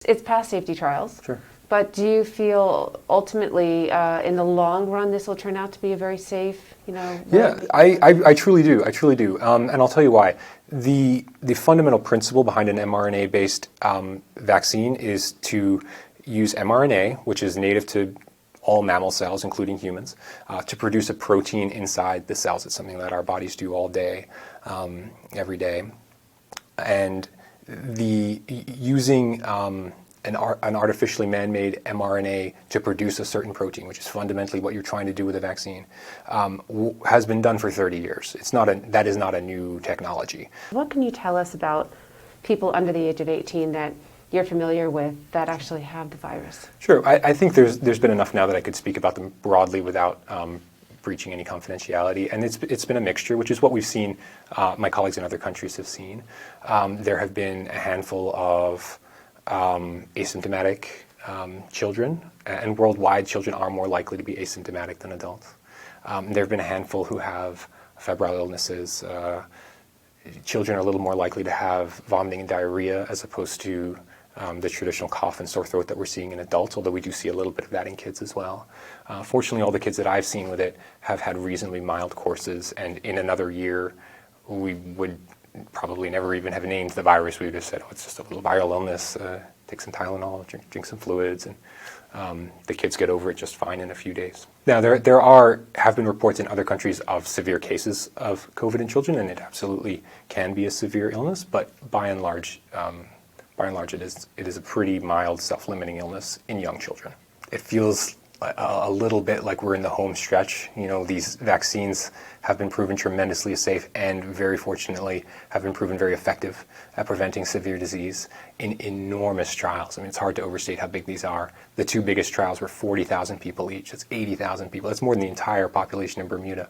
It's past safety trials. Sure. But do you feel ultimately, in the long run, this will turn out to be a very safe, Yeah, I truly do. I truly do. And I'll tell you why. The fundamental principle behind an mRNA-based vaccine is to use mRNA, which is native to all mammal cells, including humans, to produce a protein inside the cells. It's something that our bodies do all day, every day. And using an artificially man-made mRNA to produce a certain protein, which is fundamentally what you're trying to do with a vaccine, has been done for 30 years. That is not a new technology. What can you tell us about people under the age of 18 that you're familiar with that actually have the virus? Sure. I think there's been enough now that I could speak about them broadly without breaching any confidentiality, and it's been a mixture, which is what we've seen. My colleagues in other countries have seen. There have been a handful of asymptomatic children, and worldwide children are more likely to be asymptomatic than adults. There have been a handful who have febrile illnesses. Children are a little more likely to have vomiting and diarrhea as opposed to the traditional cough and sore throat that we're seeing in adults, although we do see a little bit of that in kids as well. Fortunately, all the kids that I've seen with it have had reasonably mild courses, and in another year, we would probably never even have named the virus. We would have said, oh, it's just a little viral illness, take some Tylenol, drink some fluids, and the kids get over it just fine in a few days. Now, there have been reports in other countries of severe cases of COVID in children, and it absolutely can be a severe illness, but by and large, it is a pretty mild self-limiting illness in young children. It feels a little bit like we're in the home stretch. These vaccines have been proven tremendously safe and, very fortunately, have been proven very effective at preventing severe disease in enormous trials. I mean, it's hard to overstate how big these are. The two biggest trials were 40,000 people each. That's 80,000 people. That's more than the entire population in Bermuda.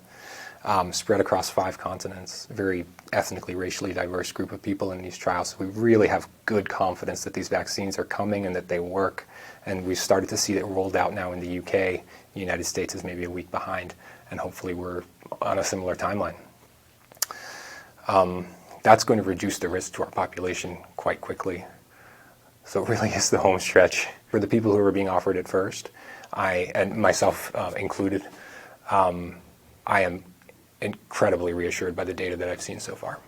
Spread across 5 continents, very ethnically, racially diverse group of people in these trials. So we really have good confidence that these vaccines are coming and that they work. And we've started to see it rolled out now in the UK. The United States is maybe a week behind, and hopefully we're on a similar timeline. That's going to reduce the risk to our population quite quickly. So it really is the home stretch. For the people who are being offered it first, and myself included, I am incredibly reassured by the data that I've seen so far.